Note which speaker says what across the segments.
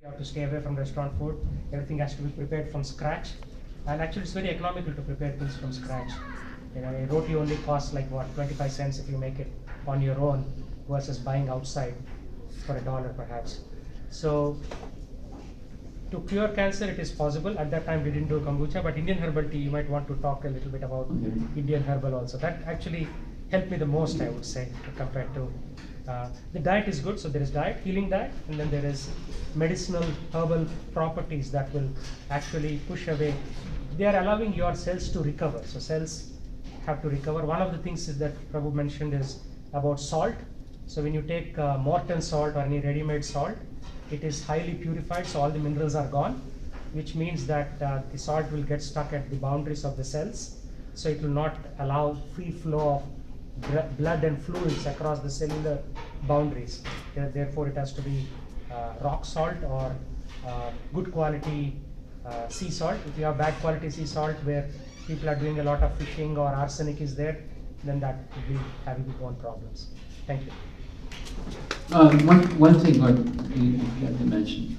Speaker 1: You have to stay away from restaurant food. Everything has to be prepared from scratch. And actually, it's very economical to prepare things from scratch. A roti only costs like what, 25 cents if you make it on your own versus buying outside for $1 perhaps. So to cure cancer, it is possible. At that time, we didn't do kombucha, but Indian herbal tea, you might want to talk a little bit about Indian herbal also. That actually helped me the most, I would say, compared to the diet is good. So there is diet, healing diet, and then there is medicinal herbal properties that will actually push away. They are allowing your cells to recover. So cells have to recover. One of the things is that Prabhu mentioned is about salt. So when you take Morton salt or any ready-made salt, it is highly purified, so all the minerals are gone, which means that the salt will get stuck at the boundaries of the cells. So it will not allow free flow of blood and fluids across the cellular boundaries. Therefore, it has to be rock salt or good quality sea salt. If you have bad quality sea salt where people are doing a lot of fishing or arsenic is there, then that could be having its own problems. Thank you.
Speaker 2: One thing you have to mention,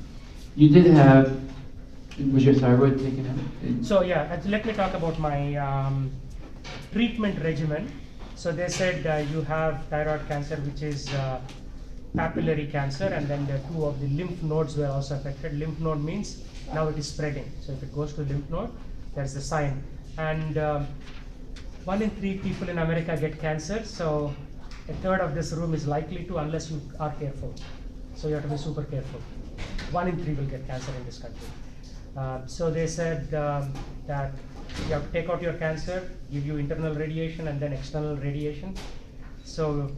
Speaker 2: you did have, was your thyroid taken out?
Speaker 1: So yeah, let me talk about my treatment regimen. So they said you have thyroid cancer, which is papillary cancer, and then the two of the lymph nodes were also affected. Lymph node means now it is spreading. So if it goes to lymph node, there's the sign. And 1 in 3 people in America get cancer. So a third of this room is likely to, unless you are careful. So you have to be super careful. 1 in 3 will get cancer in this country. So they said that you have to take out your cancer, give you internal radiation and then external radiation. So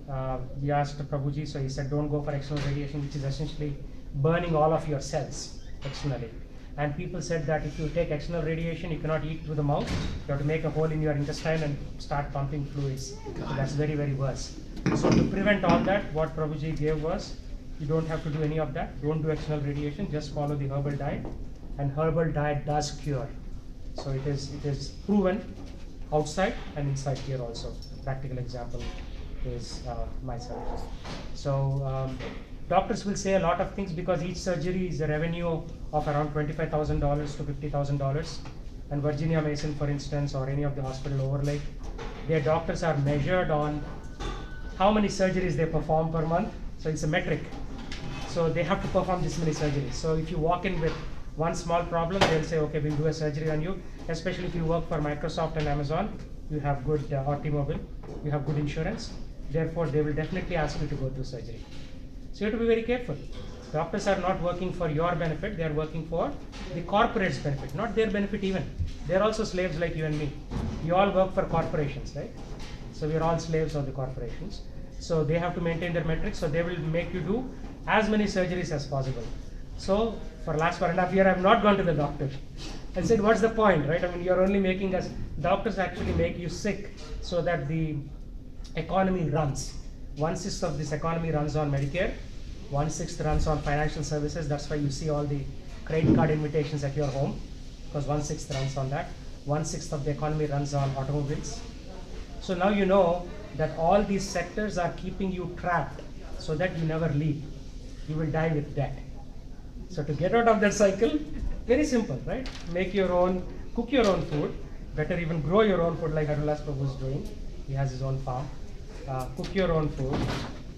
Speaker 1: we asked Prabhuji, so he said don't go for external radiation, which is essentially burning all of your cells externally. And people said that if you take external radiation, you cannot eat through the mouth. You have to make a hole in your intestine and start pumping fluids. So that's very, very worse. So to prevent all that, what Prabhuji gave was, you don't have to do any of that. Don't do external radiation, just follow the herbal diet. And herbal diet does cure. So it is proven outside and inside here also. Practical example is myself. So doctors will say a lot of things because each surgery is a revenue of around $25,000 to $50,000. And Virginia Mason, for instance, or any of the hospital overlay, their doctors are measured on how many surgeries they perform per month. So it's a metric. So they have to perform this many surgeries. So if you walk in with one small problem, they'll say, okay, we'll do a surgery on you. Especially if you work for Microsoft and Amazon, you have good automobile, you have good insurance. Therefore, they will definitely ask you to go through surgery. So you have to be very careful. Doctors are not working for your benefit, they are working for the corporate's benefit, not their benefit even. They're also slaves like you and me. You all work for corporations, right? So we're all slaves of the corporations. So they have to maintain their metrics, so they will make you do as many surgeries as possible. So for last 1.5 years, I have not gone to the doctor. I said, what's the point, right? I mean, you're only making us, doctors actually make you sick so that the economy runs. 1/6 of this economy runs on Medicare, 1/6 runs on financial services. That's why you see all the credit card invitations at your home, because 1/6 runs on that. 1/6 of the economy runs on automobiles. So now you know that all these sectors are keeping you trapped so that you never leave. You will die with debt. So to get out of that cycle, very simple, right? Make your own, cook your own food. Better even grow your own food like Harivilas Prabhu is doing. He has his own farm. Cook your own food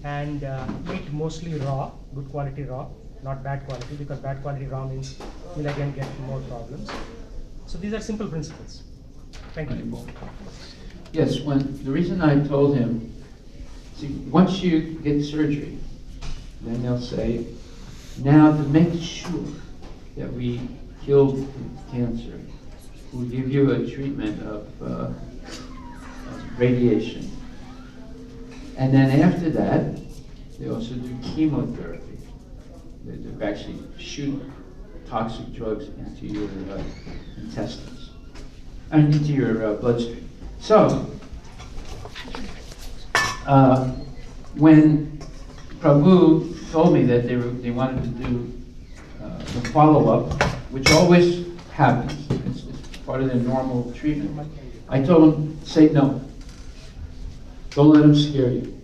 Speaker 1: and eat mostly raw, good quality raw, not bad quality, because bad quality raw means you'll again get more problems. So these are simple principles. Thank you.
Speaker 2: Yes, the reason I told him, see, once you get surgery, then they'll say, now to make sure that we killed cancer, we'll give you a treatment of radiation. And then after that, they also do chemotherapy. They actually shoot toxic drugs into your intestines, and into your bloodstream. So, when Prabhu told me that they wanted to do the follow-up, which always happens, it's part of their normal treatment, I told him, say no. Don't let him scare you.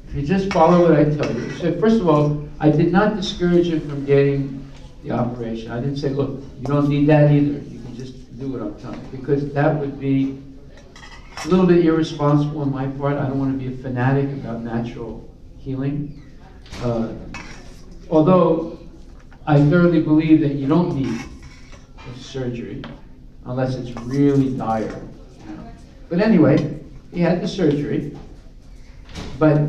Speaker 2: If you just follow what I tell you. So first of all, I did not discourage him from getting the operation. I didn't say, look, you don't need that either. You can just do what I'm telling you. Because that would be a little bit irresponsible on my part. I don't want to be a fanatic about natural healing. Although I thoroughly believe that you don't need a surgery unless it's really dire. You know. But anyway, he had the surgery. But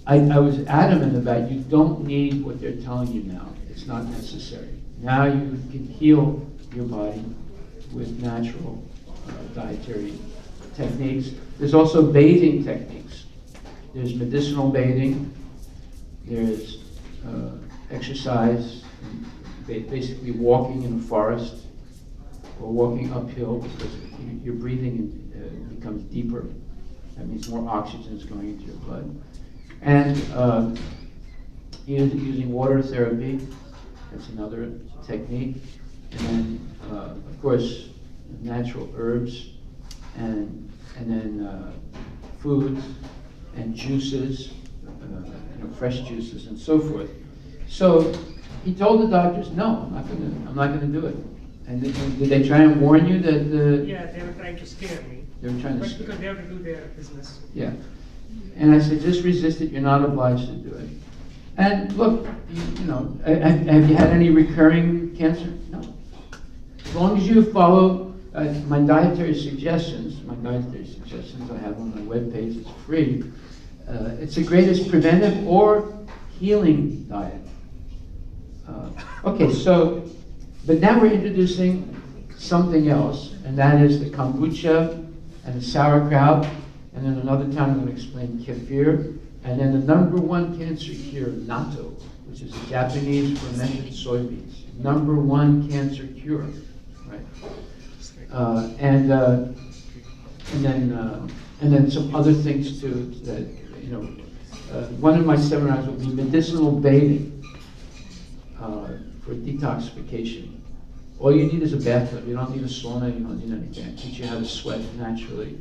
Speaker 2: I was adamant about you don't need what they're telling you now. It's not necessary. Now you can heal your body with natural dietary techniques. There's also bathing techniques. There's medicinal bathing. There's exercise, basically walking in a forest or walking uphill because your breathing becomes deeper. That means more oxygen is going into your blood. And using water therapy, that's another technique. And then, of course, natural herbs, and then foods and juices, fresh juices and so forth. So he told the doctors, no, I'm not gonna do it. And did they try and warn you that?
Speaker 1: Yeah, they were trying to scare me.
Speaker 2: They were trying to scare.
Speaker 1: Because they have to do their business.
Speaker 2: Yeah. And I said, just resist it. You're not obliged to do it. And look, have you had any recurring cancer? No. As long as you follow my dietary suggestions I have on my webpage, it's free. It's the greatest preventive or healing diet. Okay, so, but now we're introducing something else, and that is the kombucha and the sauerkraut, and then another time I'm going to explain kefir, and then the number one cancer cure, natto, which is a Japanese fermented soybeans. Number one cancer cure, right? And then some other things too that, one of my seminars will be medicinal bathing for detoxification. All you need is a bathtub. You don't need a sauna. You don't need anything. I teach you how to sweat naturally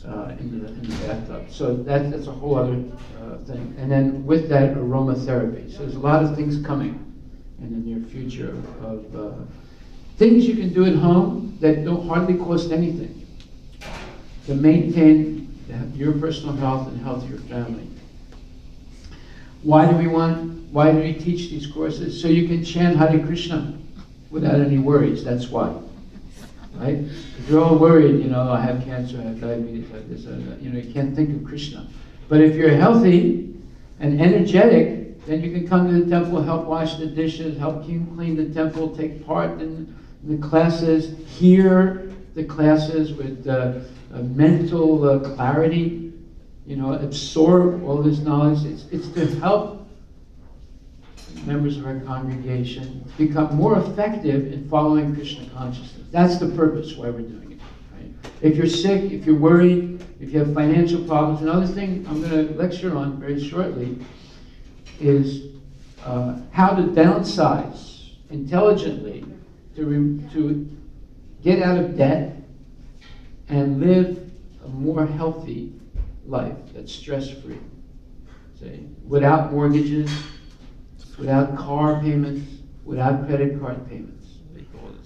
Speaker 2: in the bathtub. So that's a whole other thing. And then with that, aromatherapy. So there's a lot of things coming in the near future of things you can do at home that don't hardly cost anything to maintain your personal health and health of your family. Why do we teach these courses? So you can chant Hare Krishna without any worries. That's why. Right? If you're all worried, I have cancer, I have diabetes, I have this, I have that. You can't think of Krishna. But if you're healthy and energetic, then you can come to the temple, help wash the dishes, help clean the temple, take part in the classes, hear the classes with mental clarity, absorb all this knowledge. It's to help members of our congregation become more effective in following Krishna consciousness. That's the purpose why we're doing it. Right? If you're sick, if you're worried, if you have financial problems, another thing I'm going to lecture on very shortly is how to downsize intelligently to get out of debt and live a more healthy life that's stress-free. Without mortgages, without car payments, without credit card payments.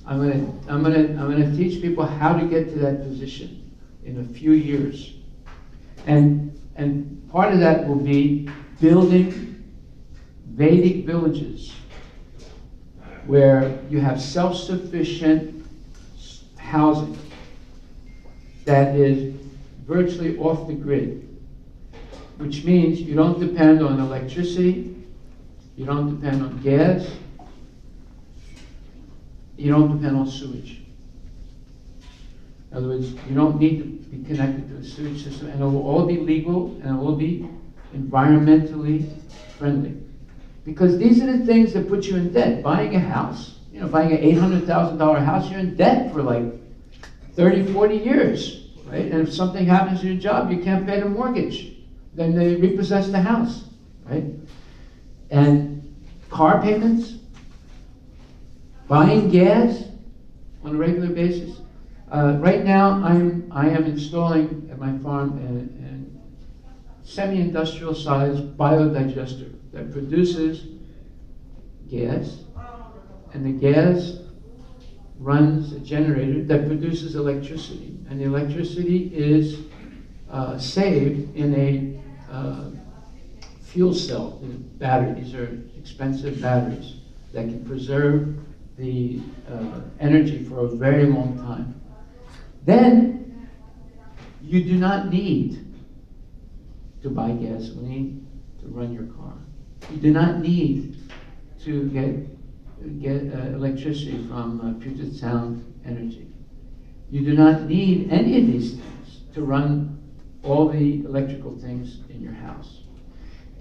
Speaker 2: I'm gonna teach people how to get to that position in a few years. And part of that will be building Vedic villages where you have self-sufficient housing that is virtually off the grid, which means you don't depend on electricity, you don't depend on gas, you don't depend on sewage. In other words, you don't need to be connected to a sewage system, and it will all be legal and it will be environmentally friendly. Because these are the things that put you in debt. Buying a house, buying an $800,000 house, you're in debt for like 30, 40 years, right? And if something happens to your job, you can't pay the mortgage. Then they repossess the house, right? And car payments, buying gas on a regular basis. Right now, I am installing at my farm a semi-industrial sized biodigester that produces gas and the gas runs a generator that produces electricity, and the electricity is saved in a fuel cell, in a battery. These are expensive batteries that can preserve the energy for a very long time. Then you do not need to buy gasoline to run your car. You do not need to get electricity from Puget Sound Energy. You do not need any of these things to run all the electrical things in your house.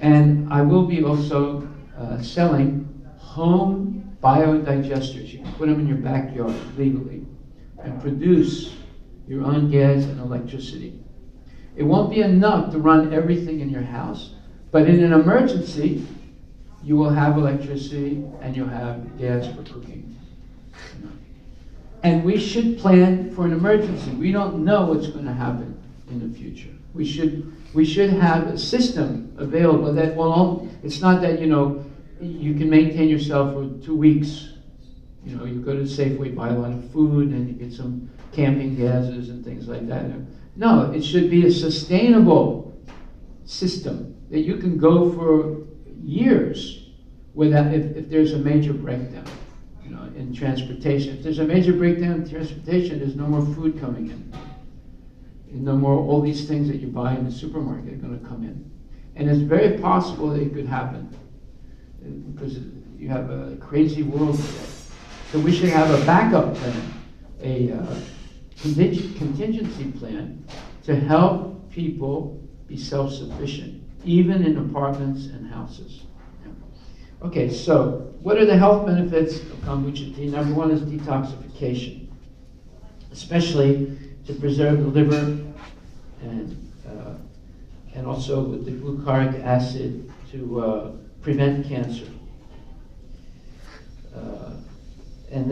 Speaker 2: And I will be also selling home biodigesters. You can put them in your backyard legally and produce your own gas and electricity. It won't be enough to run everything in your house, but in an emergency, you will have electricity and you'll have gas for cooking. And we should plan for an emergency. We don't know what's going to happen in the future. We should have a system available that will. It's not that you can maintain yourself for 2 weeks. You go to Safeway, buy a lot of food, and you get some camping gases and things like that. No, it should be a sustainable system that you can go for years without, if there's a major breakdown, in transportation. If there's a major breakdown in transportation, there's no more food coming in. And no more, all these things that you buy in the supermarket are going to come in. And it's very possible that it could happen because you have a crazy world today. So we should have a backup plan, a contingency plan to help people be self-sufficient, even in apartments and houses. Okay, so what are the health benefits of kombucha tea? Number one is detoxification, especially to preserve the liver and also with the glucaric acid to prevent cancer. And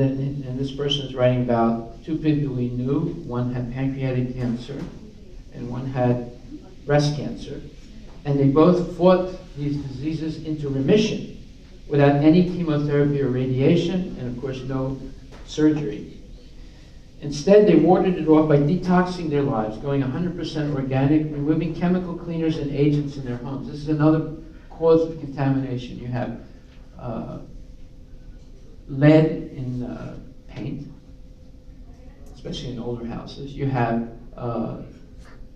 Speaker 2: this person is writing about 2 people we knew. One had pancreatic cancer and one had breast cancer. And they both fought these diseases into remission without any chemotherapy or radiation, and of course no surgery. Instead, they warded it off by detoxing their lives, going 100% organic, removing chemical cleaners and agents in their homes. This is another cause of contamination. You have lead in paint, especially in older houses. You have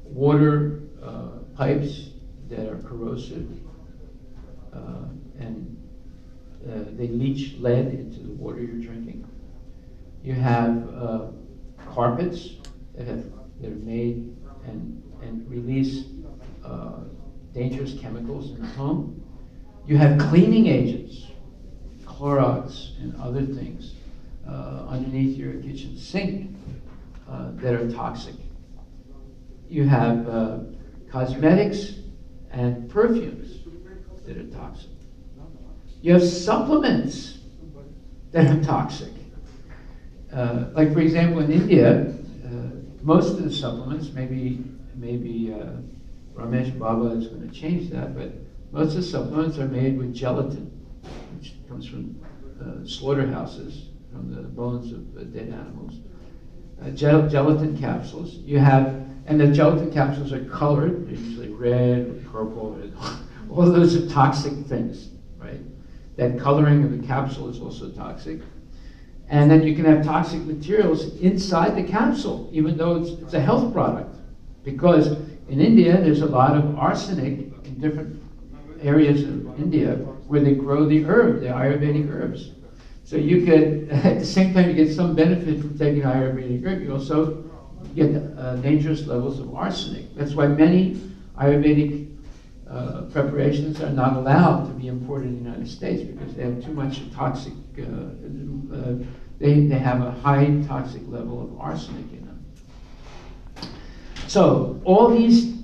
Speaker 2: water pipes that are corrosive, and they leach lead into the water you're drinking. You have carpets that are made and release dangerous chemicals in the home. You have cleaning agents, Clorox and other things underneath your kitchen sink that are toxic. You have cosmetics and perfumes that are toxic. You have supplements that are toxic. Like for example, in India, most of the supplements, maybe Ramesh Baba is going to change that, but most of the supplements are made with gelatin, which comes from slaughterhouses, from the bones of dead animals. Gelatin capsules. You have, and the gelatin capsules are colored. They're usually red or purple. All those are toxic things, right? That coloring of the capsule is also toxic. And then you can have toxic materials inside the capsule, even though it's a health product. Because in India, there's a lot of arsenic in different areas of India where they grow the herb, the Ayurvedic herbs. So you could, at the same time, you get some benefit from taking Ayurvedic herb, you also get dangerous levels of arsenic. That's why many Ayurvedic preparations are not allowed to be imported in the United States because they have too much toxic, they have a high toxic level of arsenic in them. So all these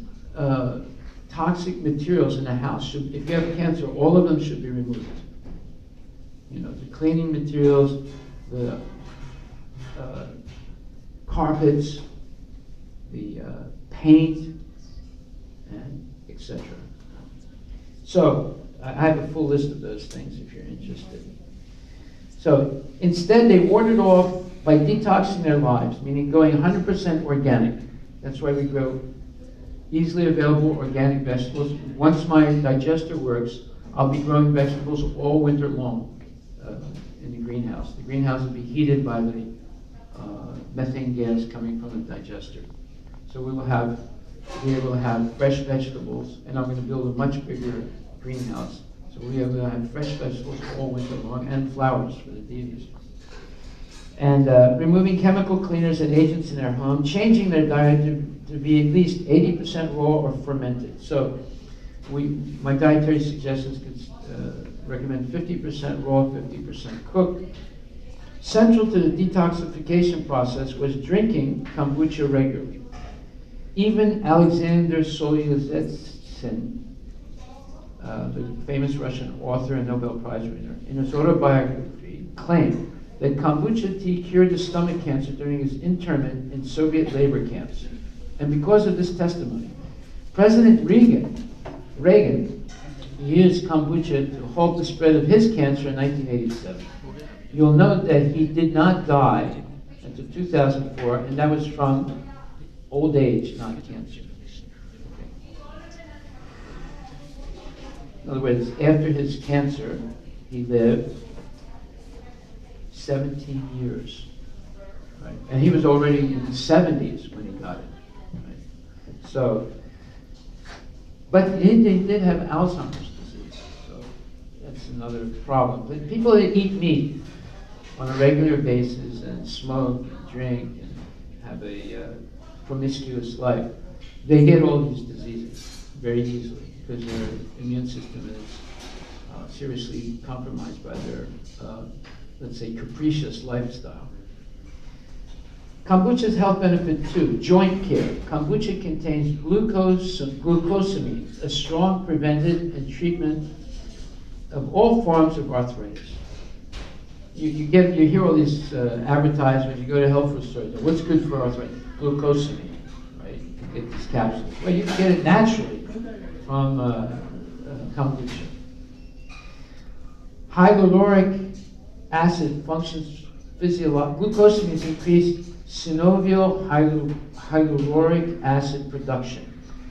Speaker 2: toxic materials in the house should, if you have cancer, all of them should be removed. The cleaning materials, the carpets, the paint, and etc. So I have a full list of those things if you're interested. So instead, they ward it off by detoxing their lives, meaning going 100% organic. That's why we grow easily available organic vegetables. Once my digester works, I'll be growing vegetables all winter long in the greenhouse. The greenhouse will be heated by the methane gas coming from the digester. So we will be able to have fresh vegetables, and I'm going to build a much bigger greenhouse. So we'll be able to have fresh vegetables all winter long, and flowers for the deities. And removing chemical cleaners and agents in their home, changing their diet to be at least 80% raw or fermented. So my dietary suggestions could recommend 50% raw, 50% cooked. Central to the detoxification process was drinking kombucha regularly. Even Alexander Solzhenitsyn, the famous Russian author and Nobel Prize winner, in his autobiography claimed that kombucha tea cured the stomach cancer during his internment in Soviet labor camps. And because of this testimony, President Reagan used kombucha to halt the spread of his cancer in 1987. You'll note that he did not die until 2004, and that was from old age, not cancer. In other words, after his cancer, he lived 17 years. Right? And he was already in the 70s when he got it. Right? So, but he did have Alzheimer's disease, so that's another problem. But people that eat meat on a regular basis and smoke and drink and have a promiscuous life, they get all these diseases very easily because their immune system is seriously compromised by their, let's say, capricious lifestyle. Kombucha's health benefit too, joint care. Kombucha contains glucosamine, a strong preventive and treatment of all forms of arthritis. You hear all these advertisements, you go to health food stores, what's good for arthritis? Glucosamine, right? You can get these capsules. Well, you can get it naturally from kombucha. Hyaluronic acid functions physiologically. Glucosamine increased synovial hyaluronic acid production.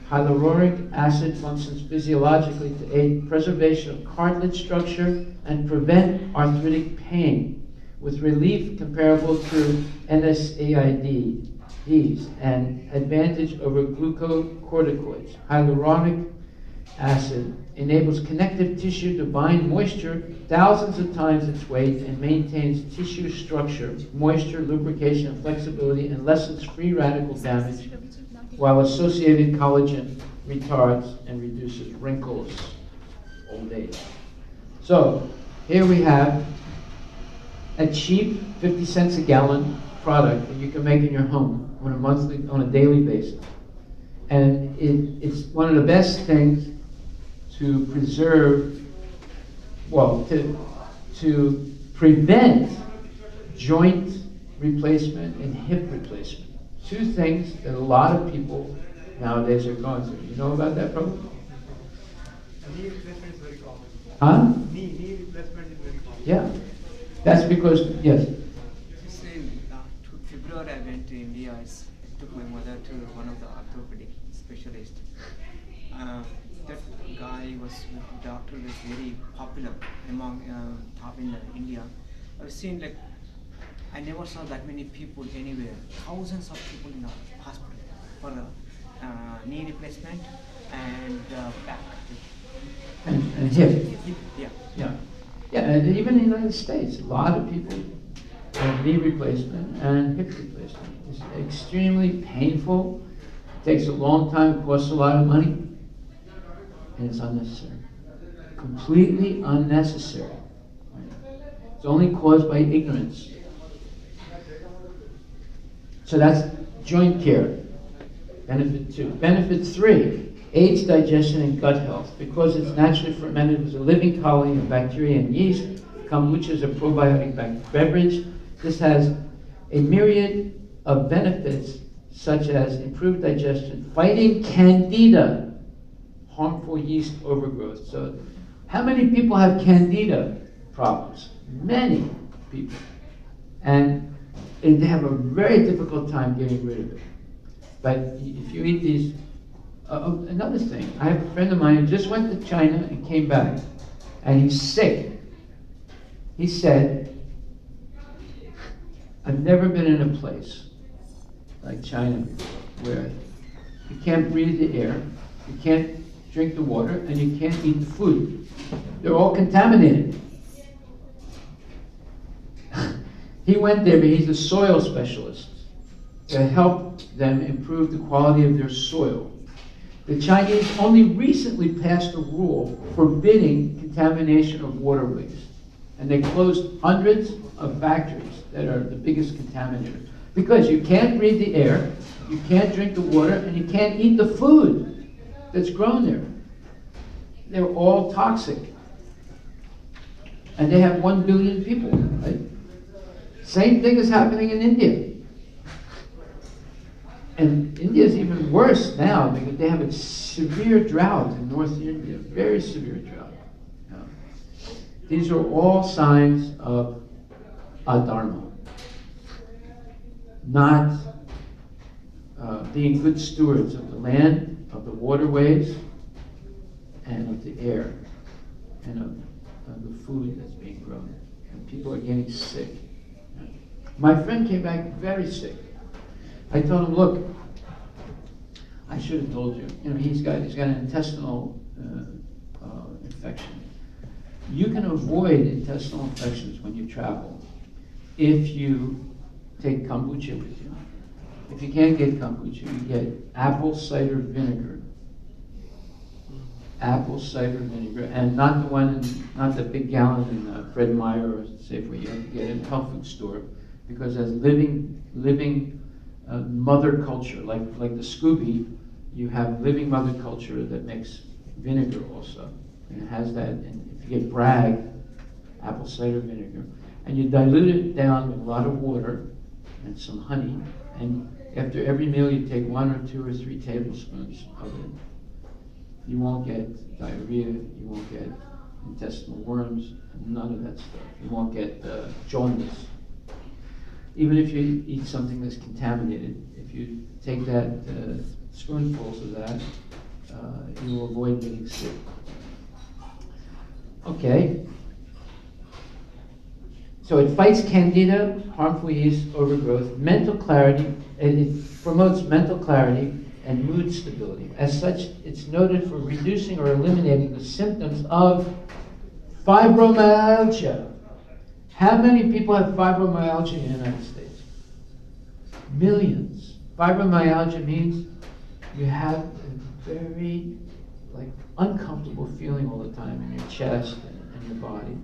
Speaker 2: Hyaluronic acid functions physiologically to aid preservation of cartilage structure and prevent arthritic pain, with relief comparable to NSAIDs and advantage over glucocorticoids. Hyaluronic acid enables connective tissue to bind moisture thousands of times its weight and maintains tissue structure, moisture, lubrication, and flexibility, and lessens free radical damage, while associated collagen retards and reduces wrinkles, old age. So here we have a cheap 50 cents a gallon product that you can make in your home on a daily basis. And it's one of the best things to preserve, well, to prevent joint replacement and hip replacement. Two things that a lot of people nowadays are going through. You know about that, Prabhu?
Speaker 3: Knee replacement is very common.
Speaker 2: Huh?
Speaker 3: Knee replacement is very common.
Speaker 2: Yeah. That's because, yes.
Speaker 4: February I went to India. I took my mother to one of the orthopedic specialists. That guy doctor was very popular among top in India. I've seen I never saw that many people anywhere. Thousands of people in the hospital for the knee replacement and back.
Speaker 2: And hip.
Speaker 4: Yeah.
Speaker 2: Yeah. Yeah, and even in the United States, a lot of people have knee replacement and hip replacement. It's extremely painful, takes a long time, costs a lot of money, and it's unnecessary. Completely unnecessary. Right? It's only caused by ignorance. So that's joint care. Benefit 2. Benefit 3. Aids digestion and gut health. Because it's naturally fermented with a living colony of bacteria and yeast, kombucha is a probiotic beverage. This has a myriad of benefits such as improved digestion, fighting candida, harmful yeast overgrowth. So how many people have candida problems? Many. people. And they have a very difficult time getting rid of it. But if you eat these, another thing, I have a friend of mine who just went to China and came back, and he's sick. He said, I've never been in a place like China before, where you can't breathe the air, you can't drink the water, and you can't eat the food. They're all contaminated. He went there, but he's a soil specialist to help them improve the quality of their soil. The Chinese only recently passed a rule forbidding contamination of waterways, and they closed hundreds of factories that are the biggest contaminators. Because you can't breathe the air, you can't drink the water, and you can't eat the food that's grown there. They're all toxic. And they have 1 billion people, right? Same thing is happening in India. And India is even worse now because they have a severe drought in North India, very severe drought. Yeah. These are all signs of adharma. Not being good stewards of the land, of the waterways, and of the air, and of the food that's being grown. And people are getting sick. My friend came back very sick. I told him, look, I should have told you. You know, he's got an intestinal infection. You can avoid intestinal infections when you travel if you take kombucha with you. If you can't get kombucha, you get apple cider vinegar. Apple cider vinegar, and not the one, not the big gallon in Fred Meyer or Safeway. You have to get it in a health food store because as living mother culture, like the Scooby, you have living mother culture that makes vinegar also, and it has that. And if you get Bragg, apple cider vinegar, and you dilute it down with a lot of water and some honey, and after every meal you take 1 or 2 or 3 tablespoons of it. You won't get diarrhea, you won't get intestinal worms, none of that stuff. You won't get jaundice. Even if you eat something that's contaminated, if you take that spoonfuls of that, you will avoid getting sick. Okay. So it fights candida, harmful yeast overgrowth, mental clarity, and it promotes mental clarity and mood stability. As such, it's noted for reducing or eliminating the symptoms of fibromyalgia. How many people have fibromyalgia in the United States? Millions. Fibromyalgia means you have a very uncomfortable feeling all the time in your chest and your body.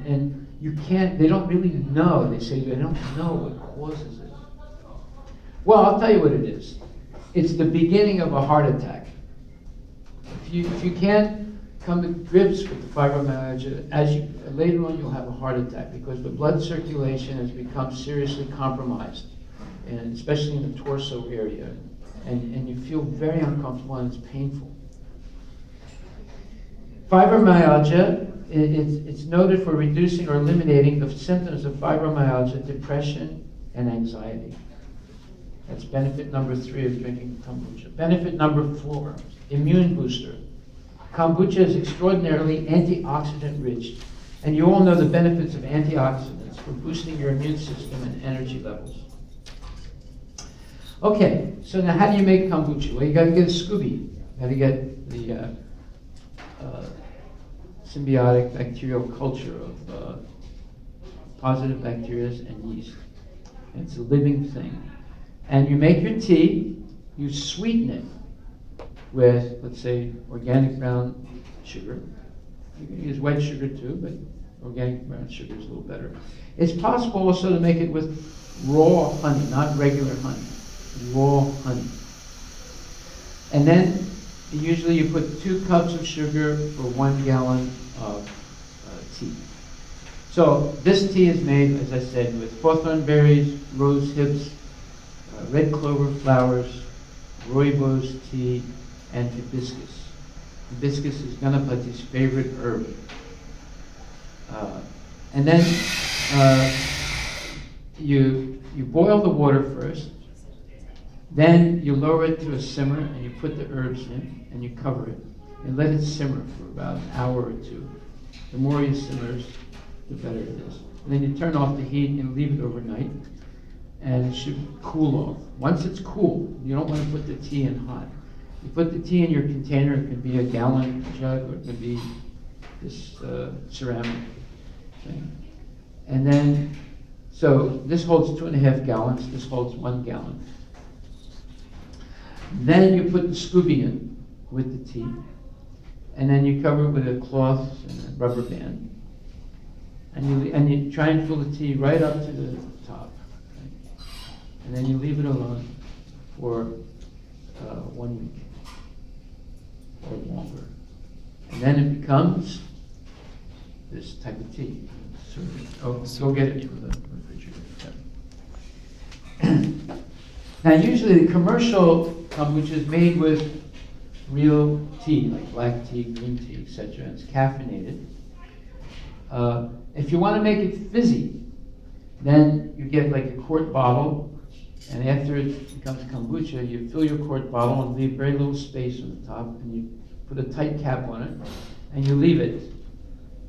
Speaker 2: And you can't, they don't really know, they say they don't know what causes it. Well, I'll tell you what it is. It's the beginning of a heart attack. If you can't come to grips with the fibromyalgia, later on you'll have a heart attack because the blood circulation has become seriously compromised, and especially in the torso area, and you feel very uncomfortable and it's painful. Fibromyalgia, it's noted for reducing or eliminating the symptoms of fibromyalgia, depression, and anxiety. That's benefit number 3 of drinking kombucha. Benefit number 4, immune booster. Kombucha is extraordinarily antioxidant rich, and you all know the benefits of antioxidants for boosting your immune system and energy levels. Okay, so now how do you make kombucha? Well, you got to get a SCOBY. You got to get the symbiotic bacterial culture of positive bacteria and yeast. It's a living thing. And you make your tea, you sweeten it with, let's say, organic brown sugar. You can use white sugar too, but organic brown sugar is a little better. It's possible also to make it with raw honey, not regular honey, raw honey. And then usually you put 2 cups of sugar for 1 gallon of tea. So this tea is made, as I said, with hawthorn berries, rose hips, red clover flowers, rooibos tea, and hibiscus. Hibiscus is Ganapati's favorite herb. And then You boil the water first, then you lower it to a simmer and you put the herbs in and you cover it and let it simmer for about an hour or two. The more it simmers, the better it is. And then you turn off the heat and leave it overnight, and it should cool off. Once it's cool, you don't want to put the tea in hot. You put the tea in your container. It could be a gallon jug or it could be this ceramic thing. And then, so this holds 2.5 gallons. This holds 1 gallon. Then you put the Scooby in with the tea, and then you cover it with a cloth and a rubber band, and you try and fill the tea right up to the top, right? And then you leave it alone for 1 week or longer, and then it becomes this type of tea. So go get it from the refrigerator. Now, usually the commercial kombucha is made with real tea, like black tea, green tea, etc. It's caffeinated. If you want to make it fizzy, then you get like a quart bottle, and after it becomes kombucha, you fill your quart bottle and leave very little space on the top, and you put a tight cap on it, and you leave it,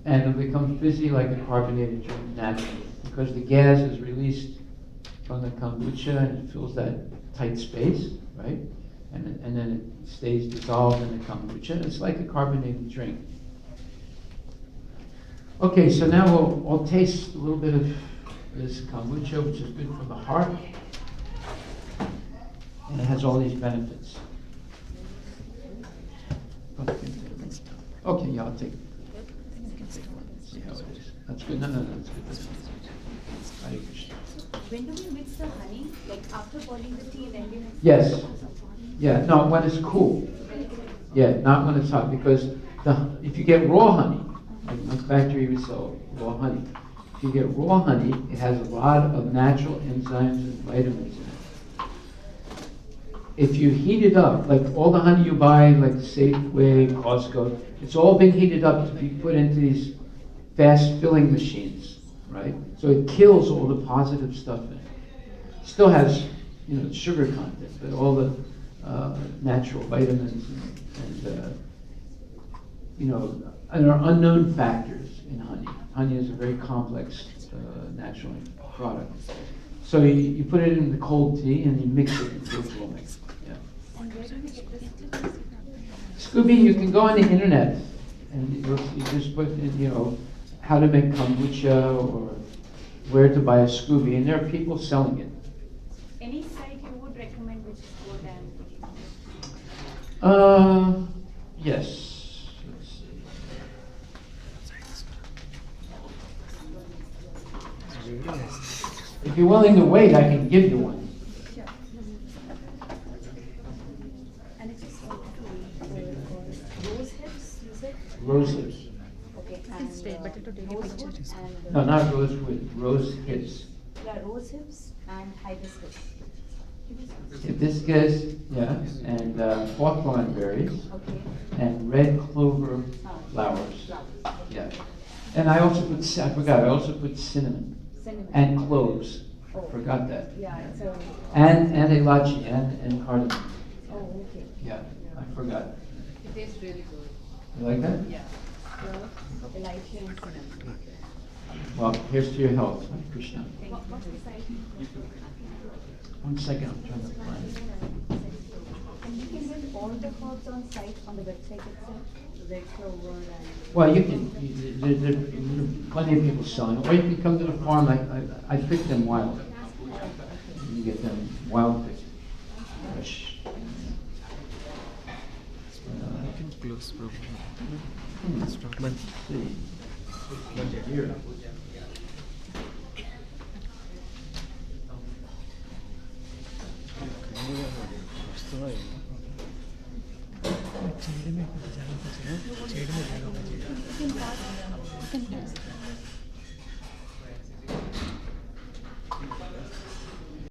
Speaker 2: and it'll become fizzy like a carbonated drink naturally, because the gas is released from the kombucha and it fills that tight space, right? And then it stays dissolved in the kombucha. It's like a carbonated drink. Okay, so now we'll taste a little bit of this kombucha, which is good for the heart, and it has all these benefits. Okay, yeah, I'll take one. See how it is. That's good. No, that's good. That's good. Hare Krishna.
Speaker 5: When do we mix the honey? Like after boiling the tea, then we mix
Speaker 2: Yes. Yeah, no, when it's cool. Yeah, not when it's hot, because if you get raw honey, like my factory we sell raw honey. If you get raw honey, it has a lot of natural enzymes and vitamins in it. If you heat it up, like all the honey you buy, like Safeway, Costco, it's all been heated up to be put into these fast filling machines, right? So it kills all the positive stuff in it. Still has, sugar content, but all the natural vitamins and there are unknown factors in honey. Honey is a very complex natural product. So you put it in the cold tea and you mix it until it's well mixed. Yeah.
Speaker 5: And where do we get this?
Speaker 2: Scooby, you can go on the internet and you just put in, how to make kombucha or where to buy a Scooby, and there are people selling it.
Speaker 5: Any site you would recommend which is good and
Speaker 2: Yes. Let's see. If you're willing to wait, I can give you one.
Speaker 5: sure. And it's just rose hips, you said?
Speaker 2: Rose hips.
Speaker 5: Okay, and rosewood and
Speaker 2: No, not rosewood, rose hips.
Speaker 5: yeah, rose hips and hibiscus.
Speaker 2: Hibiscus, yeah, and hawthorn berries,
Speaker 5: Okay.
Speaker 2: and red clover flowers. Yeah. And I also put cinnamon
Speaker 5: Cinnamon.
Speaker 2: and cloves.
Speaker 5: Oh.
Speaker 2: Forgot that.
Speaker 5: Yeah, it's a.
Speaker 2: And elachi and cardamom.
Speaker 5: Oh, okay.
Speaker 2: Yeah, I forgot.
Speaker 6: It tastes really good.
Speaker 2: You like that?
Speaker 6: Yeah.
Speaker 5: Clove, elaichi and cinnamon.
Speaker 2: Well, here's to your health, Hare Krishna.
Speaker 5: What's the site?
Speaker 2: 1 second, I'm trying to find it.
Speaker 5: And you can get all the herbs on site on the website itself, red clover and.
Speaker 2: Well, there are plenty of people selling it, or you can come to the farm. I pick them wild. You get them wild picked, fresh.
Speaker 7: Close, bro.
Speaker 2: Let's see. Here.